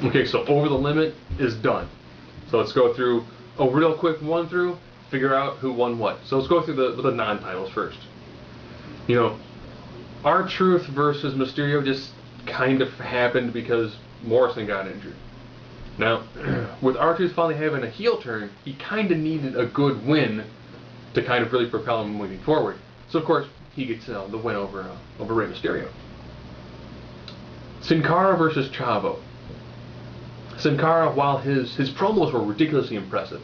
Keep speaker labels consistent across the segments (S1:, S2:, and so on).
S1: Okay, so Over the Limit is done. So let's go through a real quick run through, figure out who won what. So let's go through the non-titles first. You know, R-Truth versus Mysterio just kind of happened because Morrison got injured. Now, with R-Truth finally having a heel turn, he kind of needed a good win to kind of really propel him moving forward. So of course, he gets the win over Rey Mysterio. Sin Cara versus Chavo. Sin Cara, while his promos were ridiculously impressive,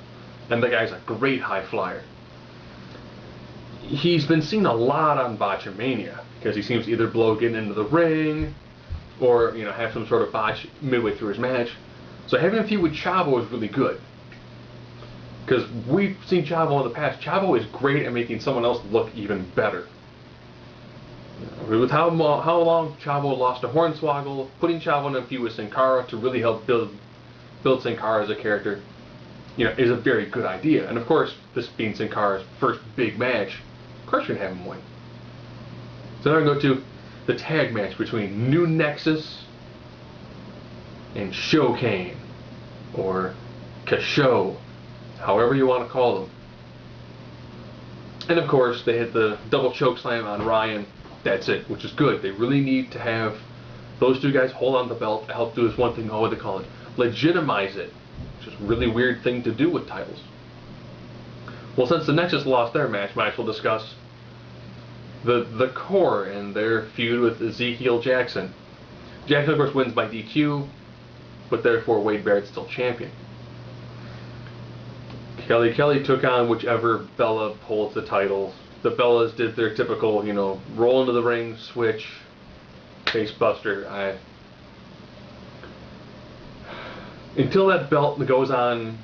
S1: and the guy's a great high flyer, he's been seen a lot on Botchamania because he seems to either blow getting into the ring or have some sort of botch midway through his match. So having a feud with Chavo is really good because we've seen Chavo in the past. Chavo is great at making someone else look even better. With how long Chavo lost to Hornswoggle, putting Chavo in a feud with Sin Cara to really help build Sin Cara as a character, is a very good idea. And of course, this being Sin Cara's first big match, of course you're gonna have him win. So now we're going to go to the tag match between New Nexus and Showcane, or Kasho, however you want to call them. And of course, they hit the double choke slam on Ryan. That's it, which is good. They really need to have those two guys hold on the belt to help do this one thing, what do they call it? Legitimize it, which is a really weird thing to do with titles. Well, since the Nexus lost their match, might as well discuss the core and their feud with Ezekiel Jackson. Jackson, of course, wins by DQ, but therefore Wade Barrett's still champion. Kelly took on whichever Bella holds the titles. The Bellas did their typical, roll into the ring, switch, face buster. Until that belt goes on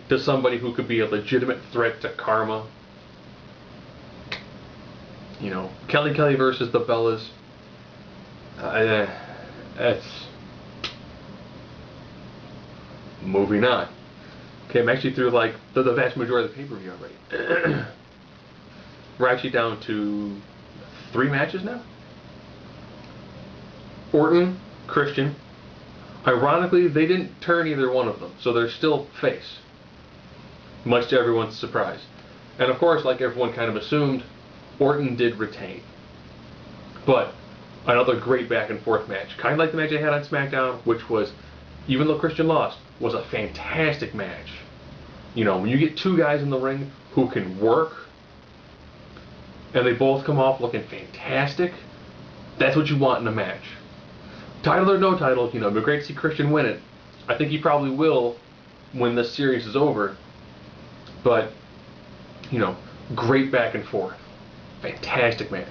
S1: to somebody who could be a legitimate threat to Karma. Kelly versus the Bellas. That's moving on. Okay, I'm actually through the vast majority of the pay-per-view already. We're actually down to 3 matches now. Orton, Christian. Ironically, they didn't turn either one of them, so they're still face. Much to everyone's surprise. And of course, like everyone kind of assumed, Orton did retain. But another great back and forth match. Kind of like the match they had on SmackDown, which was, even though Christian lost, was a fantastic match. When you get two guys in the ring who can work, and they both come off looking fantastic, that's what you want in a match. Title or no title, it'd be great to see Christian win it. I think he probably will when this series is over. But, great back and forth. Fantastic match.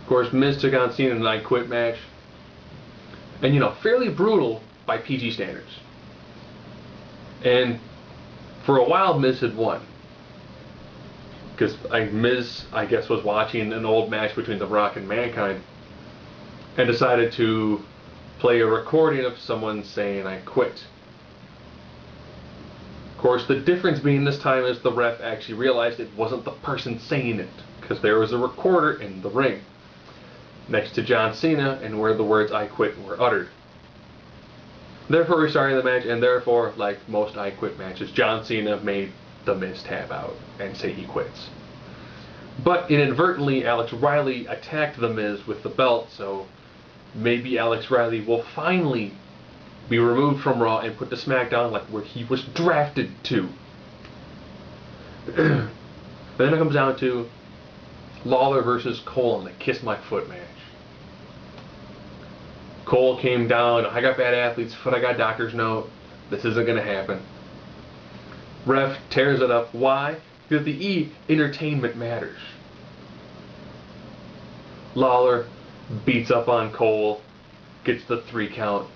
S1: Of course, Miz took on Cena in an I Quit match. And, fairly brutal by PG standards. And for a while, Miz had won. Because Miz, I guess, was watching an old match between The Rock and Mankind and decided to play a recording of someone saying, "I quit." Of course, the difference being this time is the ref actually realized it wasn't the person saying it, because there was a recorder in the ring next to John Cena and where the words "I quit" were uttered. Therefore, restarting the match, and therefore, like most I Quit matches, John Cena made The Miz tap out and say he quits. But inadvertently, Alex Riley attacked The Miz with the belt, so maybe Alex Riley will finally be removed from Raw and put to SmackDown, like where he was drafted to. Then it comes down to Lawler versus Cole in the Kiss My Foot match. Cole came down, "I got bad athlete's foot, I got doctor's note, this isn't going to happen." Ref tears it up. Why? Because the E, entertainment matters. Lawler beats up on Cole, gets the 3 count.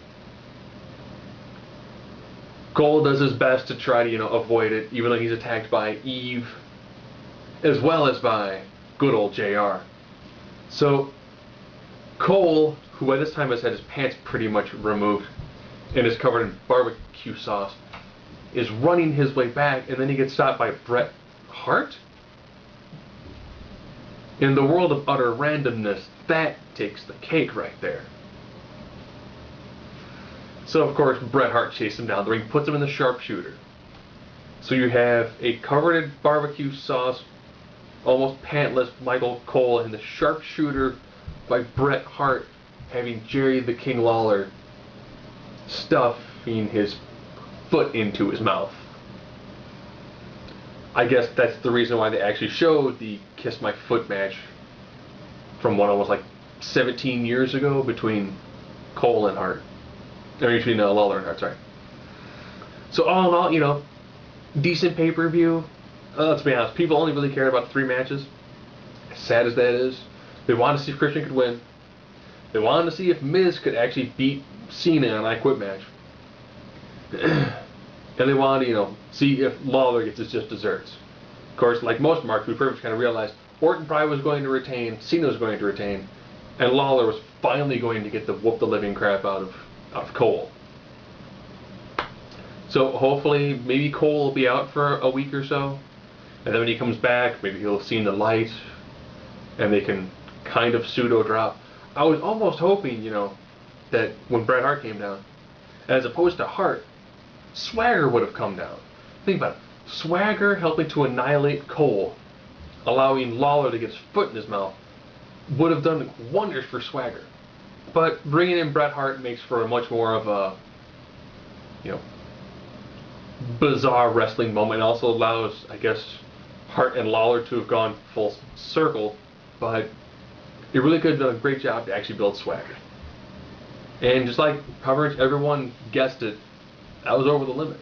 S1: Cole does his best to try to, avoid it, even though he's attacked by Eve, as well as by good old JR. So, Cole, who by this time has had his pants pretty much removed and is covered in barbecue sauce, is running his way back, and then he gets stopped by Bret Hart? In the world of utter randomness, that takes the cake right there. So of course Bret Hart chases him down the ring, puts him in the sharpshooter. So you have a covered in barbecue sauce, almost pantless Michael Cole in the sharpshooter by Bret Hart, having Jerry the King Lawler stuffing his foot into his mouth. I guess that's the reason why they actually showed the Kiss My Foot match from what almost like 17 years ago between Cole and Hart. Or between Lawler and Hart, sorry. So all in all, you know, decent pay-per-view. Let's be honest, people only really cared about 3 matches. As sad as that is, they wanted to see if Christian could win. They wanted to see if Miz could actually beat Cena in an I Quit match. And they wanted to, you know, see if Lawler gets his just desserts. Of course, like most marks, we pretty much kind of realized Orton probably was going to retain, Cena was going to retain, and Lawler was finally going to get the whoop the living crap out of Cole. So hopefully, maybe Cole will be out for a week or so, and then when he comes back, maybe he'll have seen the light, and they can kind of pseudo drop. I was almost hoping, you know, that when Bret Hart came down, as opposed to Hart, Swagger would have come down. Think about it. Swagger helping to annihilate Cole, allowing Lawler to get his foot in his mouth, would have done wonders for Swagger. But bringing in Bret Hart makes for a much more of a, you know, bizarre wrestling moment. It also allows, I guess, Hart and Lawler to have gone full circle, but it really could have done a great job to actually build Swagger. And just like pretty much everyone guessed it, that was over the limit.